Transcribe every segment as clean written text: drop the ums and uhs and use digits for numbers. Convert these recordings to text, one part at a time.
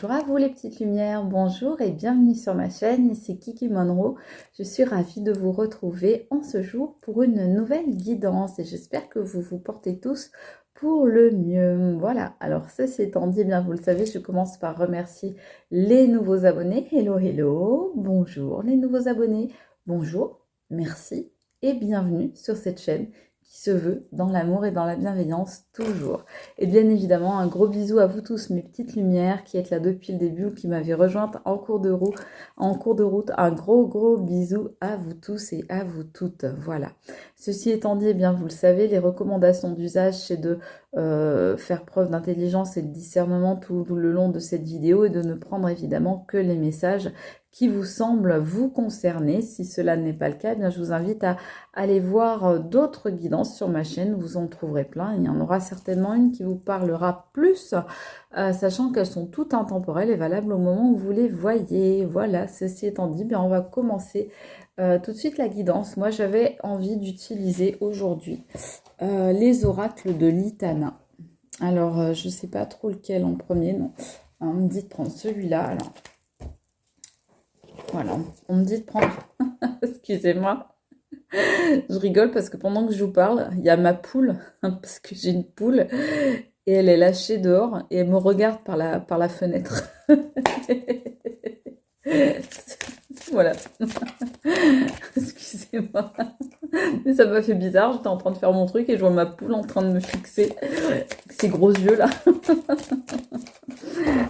Bonjour à vous les petites lumières, bonjour et bienvenue sur ma chaîne, ici Kiki Monroe. Je suis ravie de vous retrouver en ce jour pour une nouvelle guidance et j'espère que vous vous portez tous pour le mieux. Voilà, alors ceci étant dit, bien vous le savez, je commence par remercier les nouveaux abonnés. Hello, hello, bonjour les nouveaux abonnés, bonjour, merci et bienvenue sur cette chaîne qui se veut dans l'amour et dans la bienveillance toujours. Et bien évidemment, un gros bisou à vous tous, mes petites lumières qui êtes là depuis le début ou qui m'avez rejointe en cours de route. Un gros bisou à vous tous et à vous toutes. Voilà. Ceci étant dit, eh bien vous le savez, les recommandations d'usage, c'est de faire preuve d'intelligence et de discernement tout le long de cette vidéo et de ne prendre évidemment que les messages qui vous semblent vous concerner. Si cela n'est pas le cas, eh bien je vous invite à aller voir d'autres guidances sur ma chaîne, vous en trouverez plein. Il y en aura certainement une qui vous parlera plus, sachant qu'elles sont toutes intemporelles et valables au moment où vous les voyez. Voilà, ceci étant dit, bien on va commencer tout de suite la guidance. Moi j'avais envie d'utiliser aujourd'hui les oracles de l'Itana. Alors je ne sais pas trop lequel en premier, non. On me dit de prendre celui-là, alors. Voilà, on me dit de prendre, excusez-moi, je rigole parce que pendant que je vous parle, il y a ma poule, parce que j'ai une poule, et elle est lâchée dehors, et elle me regarde par la fenêtre. Voilà, excusez-moi, mais ça m'a fait bizarre, j'étais en train de faire mon truc, et je vois ma poule en train de me fixer, avec ses gros yeux là.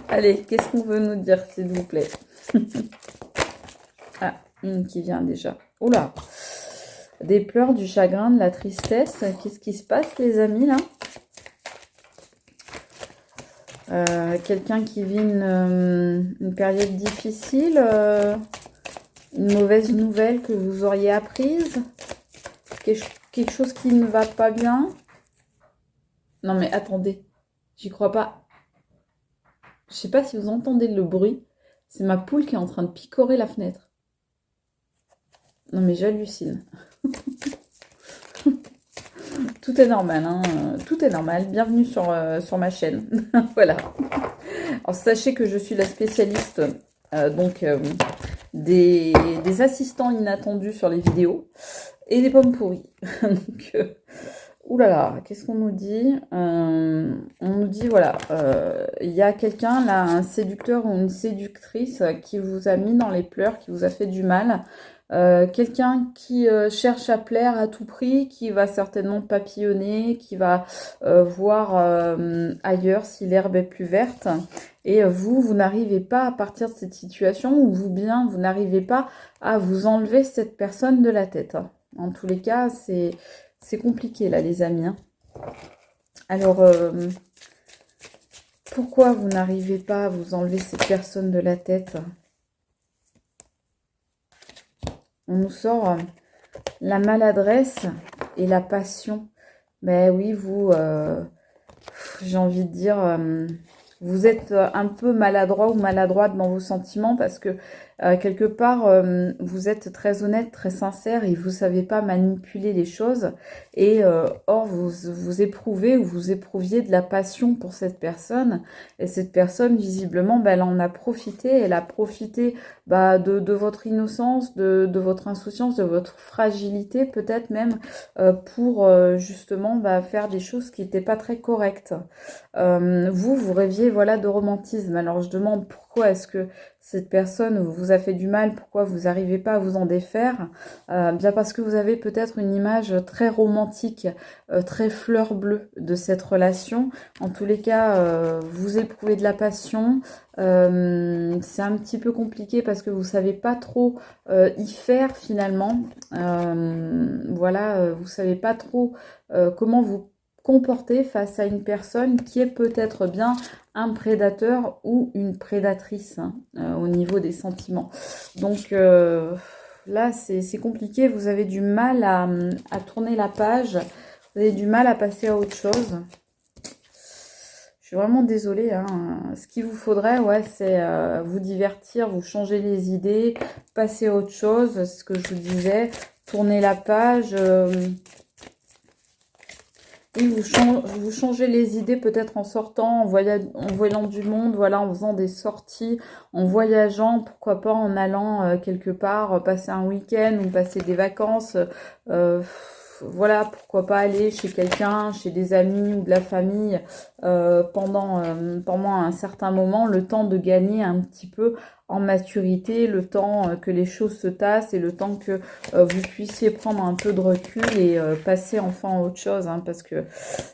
Allez, qu'est-ce qu'on veut nous dire, s'il vous plaît? Ah, une qui vient déjà. Oula, des pleurs, du chagrin, de la tristesse. Qu'est-ce qui se passe, les amis, là? Quelqu'un qui vit une période difficile, une mauvaise nouvelle que vous auriez apprise, quelque chose qui ne va pas bien. Non, mais attendez, j'y crois pas. Je sais pas si vous entendez le bruit. C'est ma poule qui est en train de picorer la fenêtre. Non mais j'hallucine. Tout est normal, hein. Tout est normal. Bienvenue sur ma chaîne. Voilà. Alors sachez que je suis la spécialiste des assistants inattendus sur les vidéos et des pommes pourries. Donc, oulala, qu'est-ce qu'on nous dit? On nous dit, voilà, il y a quelqu'un là, un séducteur ou une séductrice qui vous a mis dans les pleurs, qui vous a fait du mal. Quelqu'un qui cherche à plaire à tout prix, qui va certainement papillonner, qui va voir ailleurs si l'herbe est plus verte. Et vous n'arrivez pas à partir de cette situation, ou vous n'arrivez pas à vous enlever cette personne de la tête. En tous les cas, c'est compliqué là, les amis. Alors, pourquoi vous n'arrivez pas à vous enlever cette personne de la tête? On nous sort la maladresse et la passion. Ben oui, vous, j'ai envie de dire, vous êtes un peu maladroit ou maladroite dans vos sentiments parce que quelque part, vous êtes très honnête, très sincère et vous ne savez pas manipuler les choses. Et or, vous éprouvez ou vous éprouviez de la passion pour cette personne. Et cette personne, visiblement, ben, elle en a profité. Elle a profité de votre innocence, de votre insouciance, de votre fragilité, peut-être même pour justement faire des choses qui n'étaient pas très correctes. Vous rêviez voilà, de romantisme. Alors, je demande pourquoi est-ce que cette personne vous a fait du mal, pourquoi vous n'arrivez pas à vous en défaire? Bien parce que vous avez peut-être une image très romantique, très fleur bleue de cette relation. En tous les cas, vous éprouvez de la passion. C'est un petit peu compliqué parce que vous ne savez pas trop y faire finalement. Voilà, vous ne savez pas trop comment vous comporter face à une personne qui est peut-être bien un prédateur ou une prédatrice au niveau des sentiments. Donc là, c'est compliqué. Vous avez du mal à tourner la page. Vous avez du mal à passer à autre chose. Je suis vraiment désolée. Hein. Ce qu'il vous faudrait, ouais, c'est vous divertir, vous changer les idées, passer à autre chose. C'est ce que je vous disais. Tourner la page... Oui, vous changez les idées peut-être en sortant, en voyant du monde, voilà, en faisant des sorties, en voyageant, pourquoi pas en allant quelque part, passer un week-end ou passer des vacances. euh, voilà, pourquoi pas aller chez quelqu'un, chez des amis ou de la famille pendant un certain moment, le temps de gagner un petit peu en maturité, le temps que les choses se tassent et le temps que vous puissiez prendre un peu de recul et passer enfin à autre chose, hein, parce que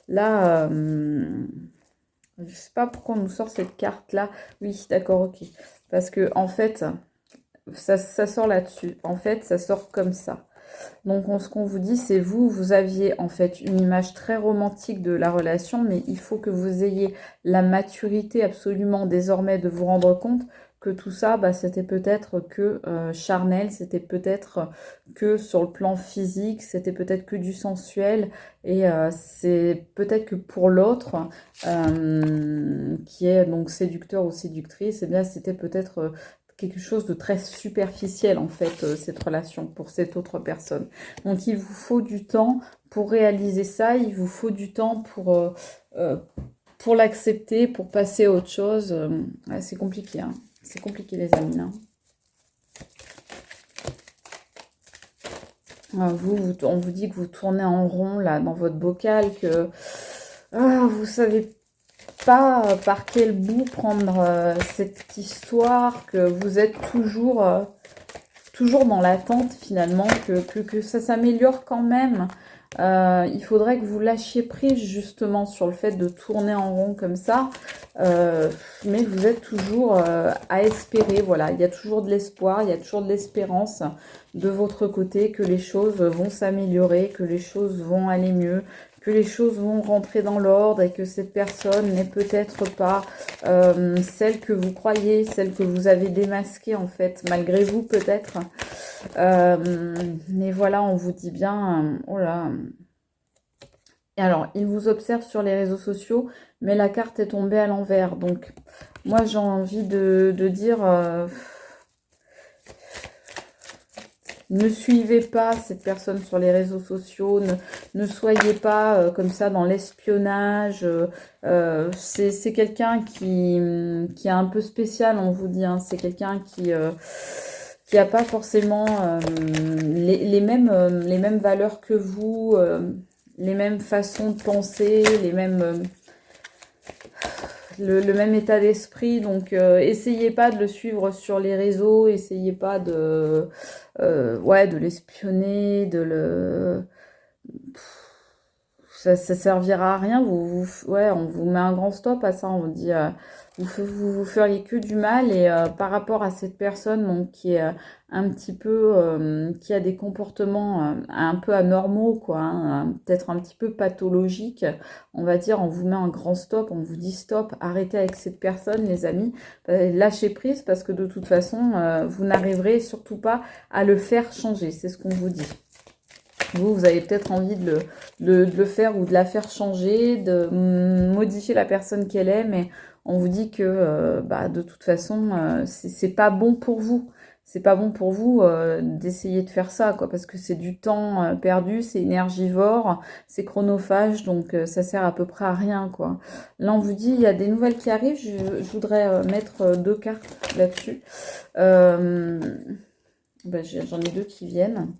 là, je sais pas pourquoi on nous sort cette carte-là. Oui, d'accord, ok. Parce que en fait, ça sort là-dessus. En fait, ça sort comme ça. Donc, ce qu'on vous dit, c'est vous aviez en fait une image très romantique de la relation, mais il faut que vous ayez la maturité absolument désormais de vous rendre compte que tout ça, bah, c'était peut-être que charnel, c'était peut-être que sur le plan physique, c'était peut-être que du sensuel, et c'est peut-être que pour l'autre, qui est donc séducteur ou séductrice, eh bien, c'était peut-être quelque chose de très superficiel en fait, cette relation pour cette autre personne. Donc il vous faut du temps pour réaliser ça, il vous faut du temps euh, pour l'accepter, pour passer à autre chose. Ouais, c'est compliqué, hein. C'est compliqué les amis, hein. On vous dit que vous tournez en rond là dans votre bocal, que vous savez pas par quel bout prendre cette histoire, que vous êtes toujours dans l'attente finalement que ça s'améliore quand même. Il faudrait que vous lâchiez prise justement sur le fait de tourner en rond comme ça, mais vous êtes toujours à espérer, voilà, il y a toujours de l'espoir, il y a toujours de l'espérance de votre côté que les choses vont s'améliorer, que les choses vont aller mieux, que les choses vont rentrer dans l'ordre et que cette personne n'est peut-être pas celle que vous croyez, celle que vous avez démasquée en fait, malgré vous peut-être. Mais voilà, on vous dit bien, oh là. Et alors, il vous observe sur les réseaux sociaux, mais la carte est tombée à l'envers. Donc, moi, j'ai envie de dire, ne suivez pas cette personne sur les réseaux sociaux, ne soyez pas comme ça dans l'espionnage. C'est quelqu'un qui est un peu spécial, on vous dit, hein. C'est quelqu'un qui n'a pas forcément les mêmes valeurs que vous, les mêmes façons de penser, le même état d'esprit. Donc, essayez pas de le suivre sur les réseaux, essayez pas ouais, de l'espionner, ça servira à rien. Ouais, on vous met un grand stop à ça. On vous dit, vous feriez que du mal. Et par rapport à cette personne donc, qui est un petit peu, qui a des comportements un peu anormaux, quoi, hein, peut-être un petit peu pathologiques, on va dire, on vous met un grand stop. On vous dit stop, arrêtez avec cette personne, les amis. Lâchez prise parce que de toute façon, vous n'arriverez surtout pas à le faire changer. C'est ce qu'on vous dit. Vous avez peut-être envie de le faire ou de la faire changer, de modifier la personne qu'elle est, mais on vous dit que bah, de toute façon, c'est pas bon pour vous. C'est pas bon pour vous d'essayer de faire ça, quoi, parce que c'est du temps perdu, c'est énergivore, c'est chronophage, donc ça sert à peu près à rien, quoi. Là, on vous dit, il y a des nouvelles qui arrivent, je voudrais mettre deux cartes là-dessus. Bah, j'en ai deux qui viennent.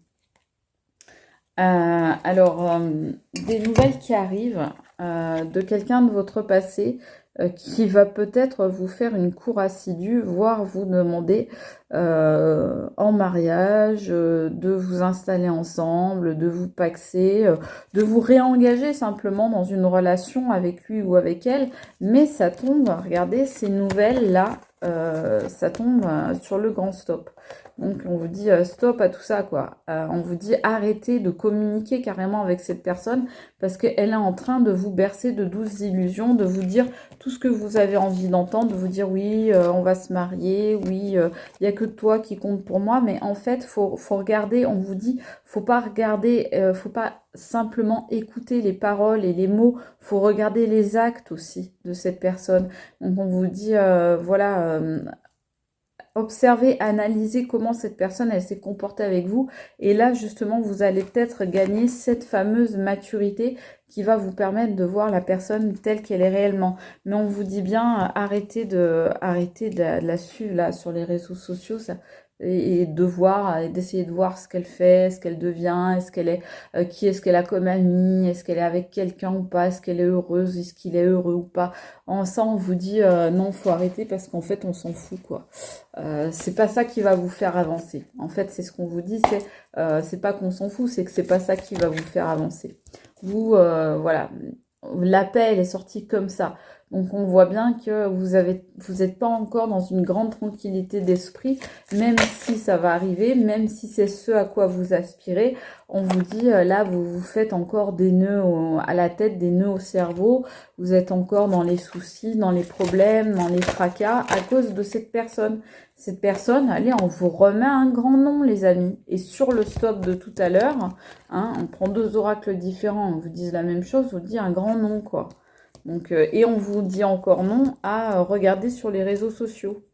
Des nouvelles qui arrivent de quelqu'un de votre passé qui va peut-être vous faire une cour assidue, voire vous demander en mariage, de vous installer ensemble, de vous paxer, de vous réengager simplement dans une relation avec lui ou avec elle. Mais ça tombe, regardez, ces nouvelles-là, ça tombe sur le grand stop. Donc on vous dit stop à tout ça, quoi. On vous dit arrêtez de communiquer carrément avec cette personne parce qu'elle est en train de vous bercer de douces illusions, de vous dire tout ce que vous avez envie d'entendre, de vous dire oui, on va se marier, oui, il n'y a que toi qui compte pour moi. Mais en fait, faut regarder, on vous dit, faut pas regarder, faut pas simplement écouter les paroles et les mots, faut regarder les actes aussi de cette personne. Donc on vous dit, voilà... observer, analyser comment cette personne, elle s'est comportée avec vous. Et là, justement, vous allez peut-être gagner cette fameuse maturité qui va vous permettre de voir la personne telle qu'elle est réellement. Mais on vous dit bien, arrêtez de la suivre là sur les réseaux sociaux, ça, et de voir, et d'essayer de voir ce qu'elle fait, ce qu'elle devient, est-ce qu'elle est, qui est-ce qu'elle a comme amie, est-ce qu'elle est avec quelqu'un ou pas, est-ce qu'elle est heureuse, est-ce qu'il est heureux ou pas. En ça, on vous dit non, faut arrêter parce qu'en fait, on s'en fout quoi. C'est pas ça qui va vous faire avancer. En fait, c'est ce qu'on vous dit, c'est pas qu'on s'en fout, c'est que c'est pas ça qui va vous faire avancer. Vous, voilà, l'appel est sorti comme ça. Donc on voit bien que vous n'êtes pas encore dans une grande tranquillité d'esprit, même si ça va arriver, même si c'est ce à quoi vous aspirez. On vous dit, là, vous vous faites encore des nœuds à la tête, des nœuds au cerveau. Vous êtes encore dans les soucis, dans les problèmes, dans les tracas, à cause de cette personne. Cette personne, allez, on vous remet un grand nom, les amis. Et sur le stop de tout à l'heure, hein, on prend deux oracles différents, on vous dit la même chose, on vous dit un grand nom, quoi. Donc, et on vous dit encore non à regarder sur les réseaux sociaux.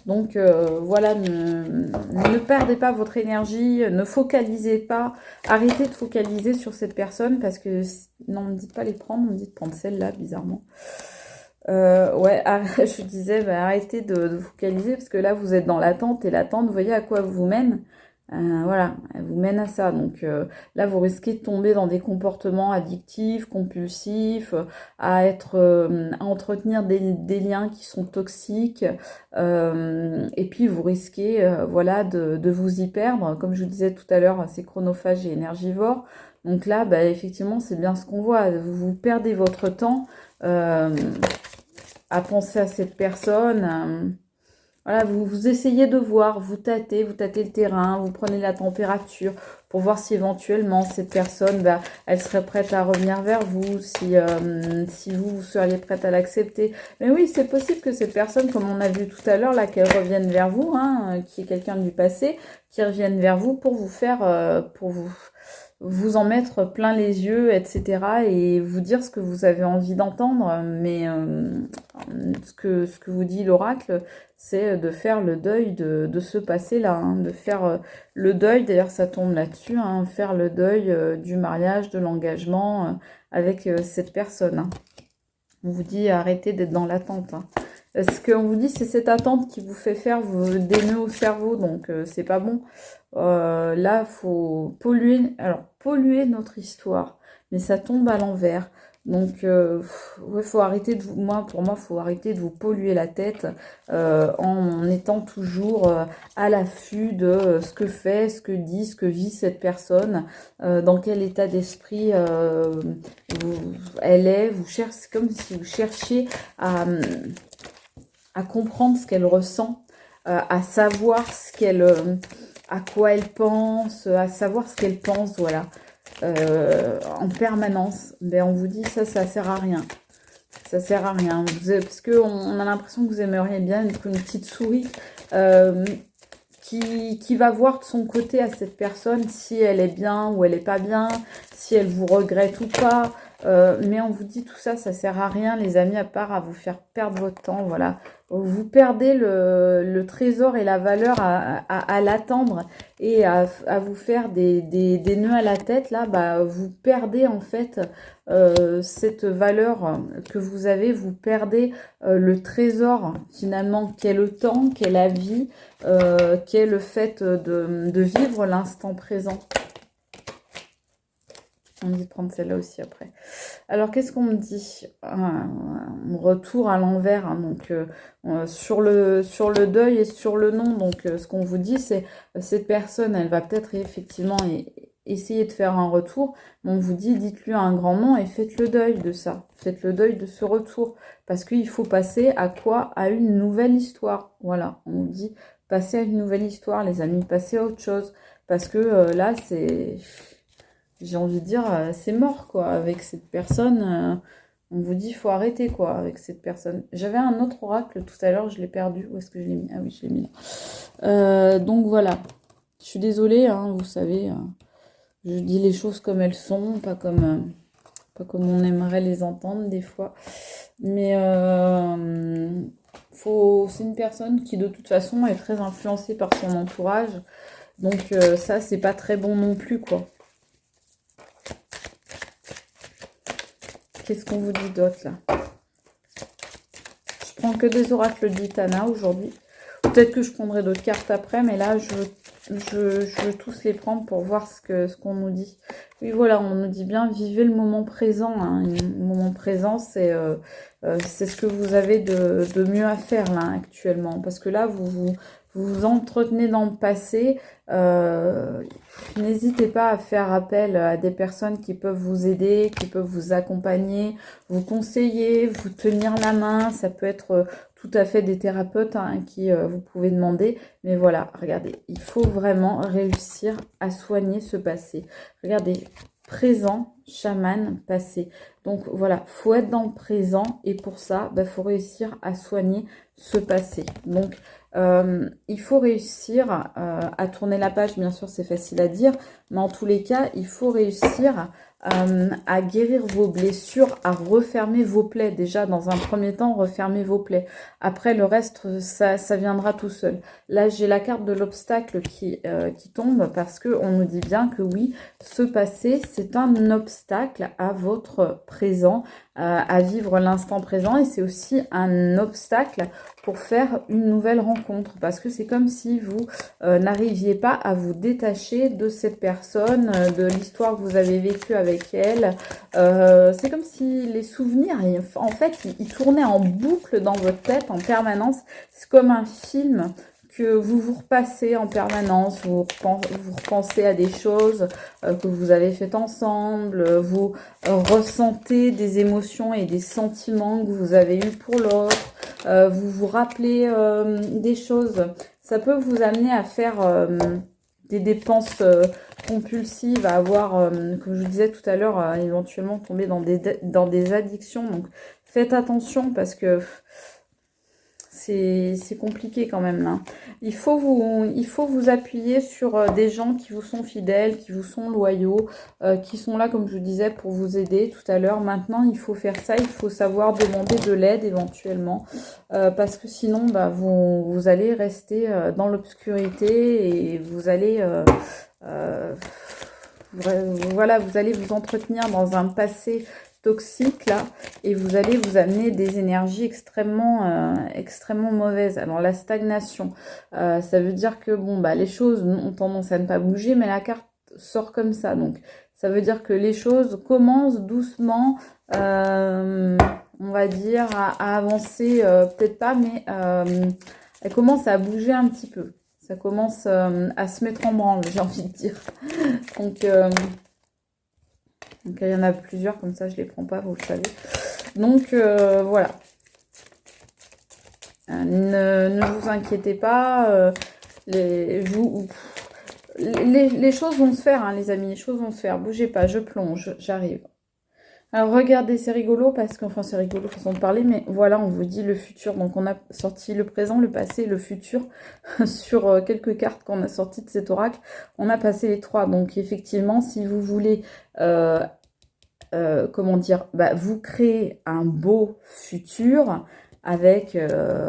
Donc voilà, ne perdez pas votre énergie, ne focalisez pas, arrêtez de focaliser sur cette personne parce que, non, on ne me dit pas les prendre, on me dit de prendre celle-là, bizarrement. Ouais, je disais, bah, arrêtez de focaliser parce que là, vous êtes dans l'attente et l'attente, vous voyez à quoi vous mène. Voilà, elle vous mène à ça. Donc là, vous risquez de tomber dans des comportements addictifs, compulsifs, à entretenir des liens qui sont toxiques. Et puis, vous risquez voilà, de vous y perdre. Comme je vous disais tout à l'heure, c'est chronophage et énergivore. Donc là, bah, effectivement, c'est bien ce qu'on voit. Vous perdez votre temps à penser à cette personne. Voilà, vous essayez de voir, vous tâtez le terrain, vous prenez la température pour voir si éventuellement cette personne, bah, elle serait prête à revenir vers vous, si vous seriez prête à l'accepter. Mais oui, c'est possible que cette personne, comme on a vu tout à l'heure, là, qu'elle revienne vers vous, hein, qui est quelqu'un du passé, qui revienne vers vous pour vous faire, pour vous en mettre plein les yeux, etc. et vous dire ce que vous avez envie d'entendre. Mais ce que vous dit l'oracle, c'est de faire le deuil de ce passé-là, hein, de faire le deuil, d'ailleurs ça tombe là-dessus, hein, faire le deuil du mariage, de l'engagement avec cette personne. Hein. On vous dit arrêtez d'être dans l'attente. Hein. Ce qu'on vous dit, c'est cette attente qui vous fait faire des nœuds au cerveau, donc c'est pas bon. Là, faut polluer notre histoire, mais ça tombe à l'envers. Donc, ouais, faut arrêter pour moi, faut arrêter de vous polluer la tête en étant toujours à l'affût de ce que fait, ce que dit, ce que vit cette personne, dans quel état d'esprit elle est. C'est comme si vous cherchiez à comprendre ce qu'elle ressent, à savoir à quoi elle pense, à savoir ce qu'elle pense, voilà, en permanence. Ben, on vous dit ça sert à rien. Ça sert à rien. Parce qu'on a l'impression que vous aimeriez bien être une petite souris qui va voir de son côté à cette personne si elle est bien ou elle est pas bien, si elle vous regrette ou pas. Mais on vous dit tout ça, ça sert à rien, les amis, à part à vous faire perdre votre temps. Voilà, vous perdez le trésor et la valeur à l'attendre et à vous faire des nœuds à la tête. Là, bah, vous perdez en fait cette valeur que vous avez. Vous perdez le trésor finalement qu'est le temps, qu'est la vie, qu'est le fait de vivre l'instant présent. On me dit de prendre celle-là aussi après. Alors, qu'est-ce qu'on me dit? Retour à l'envers. Hein, donc, sur le deuil et sur le non. Donc, ce qu'on vous dit, c'est cette personne, elle va peut-être effectivement essayer de faire un retour. Mais on vous dit, dites-lui un grand nom et faites le deuil de ça. Faites le deuil de ce retour. Parce qu'il faut passer à quoi? À une nouvelle histoire. Voilà, on vous dit, passez à une nouvelle histoire, les amis. Passez à autre chose. Parce que là, j'ai envie de dire, c'est mort, quoi. Avec cette personne, on vous dit, il faut arrêter, quoi, avec cette personne. J'avais un autre oracle tout à l'heure, je l'ai perdu. Où est-ce que je l'ai mis? Ah oui, je l'ai mis là. Donc voilà. Je suis désolée, hein, vous savez, je dis les choses comme elles sont, pas comme on aimerait les entendre des fois. Mais c'est une personne qui de toute façon est très influencée par son entourage. Donc ça, c'est pas très bon non plus, quoi. Qu'est-ce qu'on vous dit d'autre, là? Je prends que des oracles d'Itana aujourd'hui. Peut-être que je prendrai d'autres cartes après, mais là, je veux tous les prendre pour voir ce qu'on nous dit. Oui, voilà, on nous dit bien, vivez le moment présent. Hein. Le moment présent, c'est ce que vous avez de mieux à faire, là, actuellement. Parce que là, vous vous entretenez dans le passé. N'hésitez pas à faire appel à des personnes qui peuvent vous aider, qui peuvent vous accompagner, vous conseiller, vous tenir la main. Ça peut être tout à fait des thérapeutes hein, qui vous pouvez demander. Mais voilà, regardez, il faut vraiment réussir à soigner ce passé. Regardez, présent, chaman, passé. Donc voilà, faut être dans le présent et pour ça, il faut réussir à soigner ce passé. Donc, il faut réussir à tourner la page, bien sûr, c'est facile à dire, mais en tous les cas, il faut réussir à guérir vos blessures, à refermer vos plaies. Déjà, dans un premier temps, refermer vos plaies. Après, le reste, ça viendra tout seul. Là, j'ai la carte de l'obstacle qui tombe parce qu'on nous dit bien que oui, ce passé, c'est un obstacle à votre présent, à vivre l'instant présent et c'est aussi un obstacle pour faire une nouvelle rencontre parce que c'est comme si vous n'arriviez pas à vous détacher de cette personne, de l'histoire que vous avez vécue avec elle. C'est comme si les souvenirs, en fait, ils tournaient en boucle dans votre tête en permanence. C'est comme un film que vous repassez en permanence, vous repensez à des choses que vous avez faites ensemble, vous ressentez des émotions et des sentiments que vous avez eus pour l'autre, vous vous rappelez des choses. Ça peut vous amener à faire des dépenses compulsives, à avoir, comme je vous disais tout à l'heure, éventuellement tomber dans des addictions. Donc faites attention parce que c'est compliqué quand même là. Il faut vous appuyer sur des gens qui vous sont fidèles, qui vous sont loyaux, qui sont là, comme je vous disais, pour vous aider tout à l'heure. Maintenant, il faut faire ça, il faut savoir demander de l'aide éventuellement, parce que sinon, vous allez rester dans l'obscurité et vous allez... voilà, vous allez vous entretenir dans un passé toxique là et vous allez vous amener des énergies extrêmement mauvaises. Alors la stagnation, ça veut dire que bon les choses ont tendance à ne pas bouger, mais la carte sort comme ça, donc ça veut dire que les choses commencent doucement, on va dire à avancer, peut-être pas, mais elles commencent à bouger un petit peu. Ça commence à se mettre en branle, j'ai envie de dire. Donc il y en a plusieurs, comme ça je les prends pas, vous le savez. Donc voilà. Ne vous inquiétez pas. Les choses vont se faire, hein, les amis. Les choses vont se faire. Bougez pas, je plonge, j'arrive. Alors regardez, c'est rigolo parce que, enfin c'est rigolo façon de parler, mais voilà, on vous dit le futur. Donc on a sorti le présent, le passé, le futur sur quelques cartes qu'on a sorties de cet oracle. On a passé les trois. Donc effectivement, si vous voulez, comment dire, vous créez un beau futur avec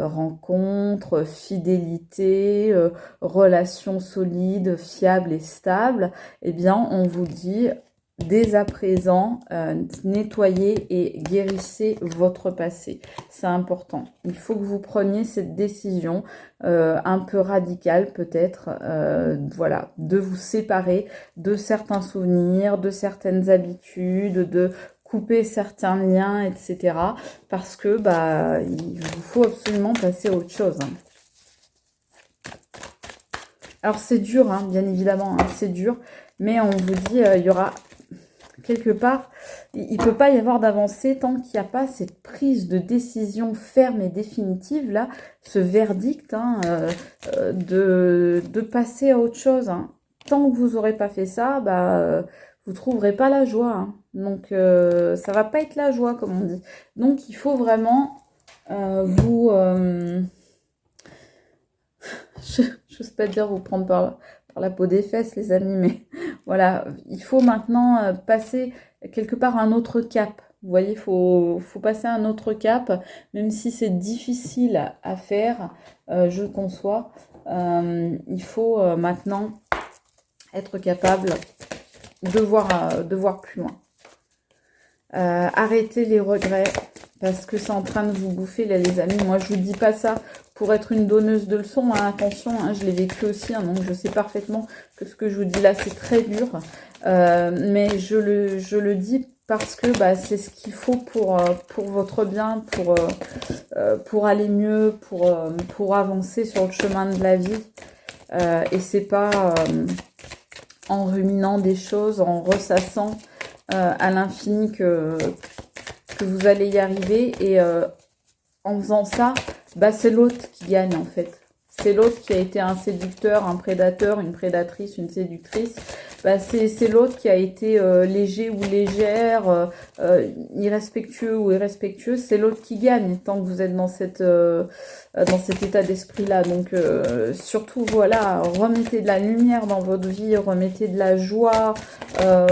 rencontre, fidélité, relations solides, fiables et stables, eh bien on vous dit dès à présent, nettoyez et guérissez votre passé. C'est important. Il faut que vous preniez cette décision un peu radicale peut-être, voilà, de vous séparer de certains souvenirs, de certaines habitudes, de couper certains liens, etc. Parce que il vous faut absolument passer à autre chose. Alors c'est dur, hein, bien évidemment, hein, c'est dur, mais on vous dit il y aura quelque part, il ne peut pas y avoir d'avancée tant qu'il n'y a pas cette prise de décision ferme et définitive, là, ce verdict hein, de passer à autre chose. Hein. Tant que vous n'aurez pas fait ça, vous ne trouverez pas la joie. Hein. Donc, ça ne va pas être la joie, comme on dit. Donc, il faut vraiment vous... je n'ose pas dire vous prendre par la peau des fesses, les amis, mais voilà, il faut maintenant passer quelque part un autre cap. Vous voyez, faut passer à un autre cap, même si c'est difficile à faire, je le conçois. Il faut maintenant être capable de voir plus loin. Arrêtez les regrets, parce que c'est en train de vous bouffer, là, les amis. Moi, je vous dis pas ça pour être une donneuse de leçons, hein, attention, hein, je l'ai vécu aussi, hein, donc je sais parfaitement que ce que je vous dis là, c'est très dur. Mais je le dis parce que bah, c'est ce qu'il faut pour votre bien, pour aller mieux, pour avancer sur le chemin de la vie. Et c'est pas en ruminant des choses, en ressassant à l'infini que vous allez y arriver. Et en faisant ça, bah, c'est l'autre qui gagne en fait. C'est l'autre qui a été un séducteur, un prédateur, une prédatrice, une séductrice. Bah, c'est l'autre qui a été léger ou légère, irrespectueux ou irrespectueuse. C'est l'autre qui gagne tant que vous êtes dans cet état d'esprit-là. Donc, surtout, voilà, remettez de la lumière dans votre vie, remettez de la joie.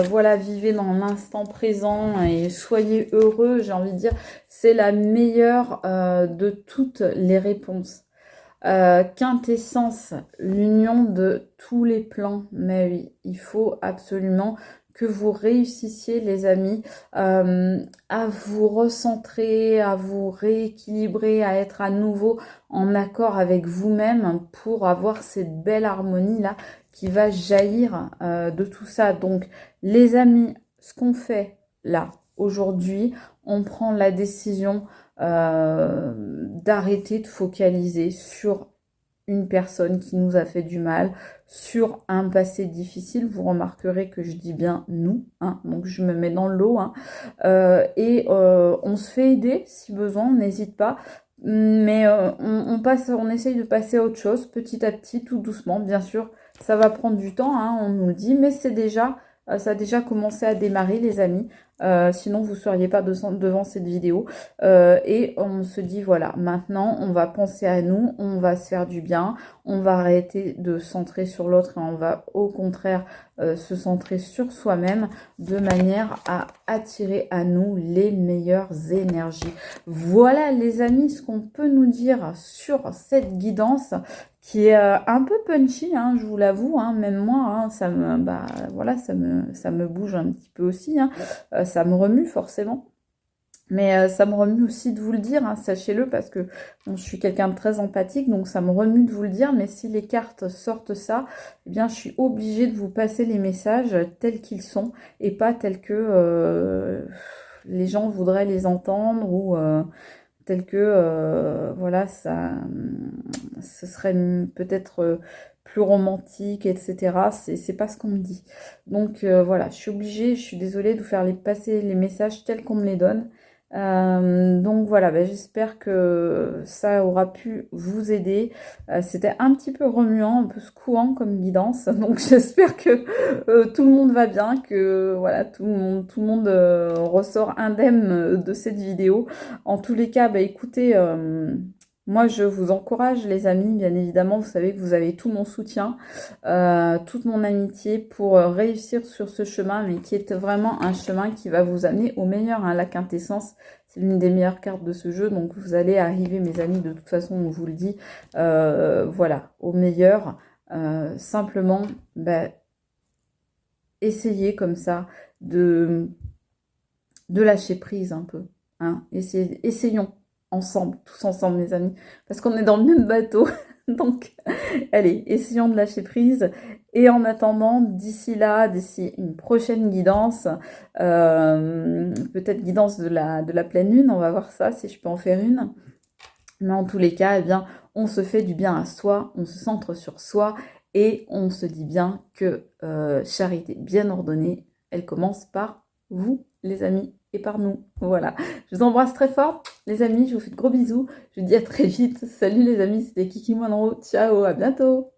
Voilà, vivez dans l'instant présent et soyez heureux, j'ai envie de dire. C'est la meilleure de toutes les réponses. Quintessence, l'union de tous les plans. Mais oui, il faut absolument que vous réussissiez, les amis, à vous recentrer, à vous rééquilibrer, à être à nouveau en accord avec vous-même pour avoir cette belle harmonie-là qui va jaillir de tout ça. Donc, les amis, ce qu'on fait là, aujourd'hui, on prend la décision d'arrêter de focaliser sur une personne qui nous a fait du mal, sur un passé difficile. Vous remarquerez que je dis bien nous, hein, donc je me mets dans le lot, hein, et on se fait aider si besoin, on n'hésite pas. Mais on essaye de passer à autre chose petit à petit, tout doucement. Bien sûr, ça va prendre du temps, hein, on nous le dit, mais ça a déjà commencé à démarrer, les amis. Sinon, vous ne seriez pas devant cette vidéo. Et on se dit, voilà, maintenant, on va penser à nous, on va se faire du bien, on va arrêter de se centrer sur l'autre et on va au contraire se centrer sur soi-même de manière à attirer à nous les meilleures énergies. Voilà, les amis, ce qu'on peut nous dire sur cette guidance qui est un peu punchy, hein, je vous l'avoue, hein, même moi, hein, ça me bouge un petit peu aussi, hein, ça me remue forcément. Mais ça me remue aussi de vous le dire, hein, sachez-le, parce que bon, je suis quelqu'un de très empathique, donc ça me remue de vous le dire. Mais si les cartes sortent ça, eh bien, je suis obligée de vous passer les messages tels qu'ils sont et pas tels que les gens voudraient les entendre ou tels que, voilà, ce serait peut-être plus romantique, etc. C'est pas ce qu'on me dit. Donc voilà, je suis obligée, je suis désolée de vous faire passer les messages tels qu'on me les donne. Donc voilà, ben, j'espère que ça aura pu vous aider. C'était un petit peu remuant, un peu secouant comme guidance, donc j'espère que tout le monde va bien, que voilà, tout le monde ressort indemne de cette vidéo. En tous les cas, bah, écoutez, moi je vous encourage, les amis, bien évidemment, vous savez que vous avez tout mon soutien, toute mon amitié pour réussir sur ce chemin, mais qui est vraiment un chemin qui va vous amener au meilleur, hein. La quintessence, c'est l'une des meilleures cartes de ce jeu, donc vous allez arriver, mes amis, de toute façon, on vous le dit, voilà, au meilleur. Simplement, bah, essayez comme ça de lâcher prise un peu, hein. Essayons ensemble, tous ensemble, mes amis, parce qu'on est dans le même bateau. Donc, allez, essayons de lâcher prise. Et en attendant, d'ici là, d'ici une prochaine guidance, peut-être guidance de la pleine lune, on va voir ça, si je peux en faire une. Mais en tous les cas, eh bien, on se fait du bien à soi, on se centre sur soi et on se dit bien que charité bien ordonnée, elle commence par vous, les amis, et par nous. Voilà. Je vous embrasse très fort, les amis. Je vous fais de gros bisous. Je vous dis à très vite. Salut les amis, c'était Kiki Monroe. Ciao, à bientôt.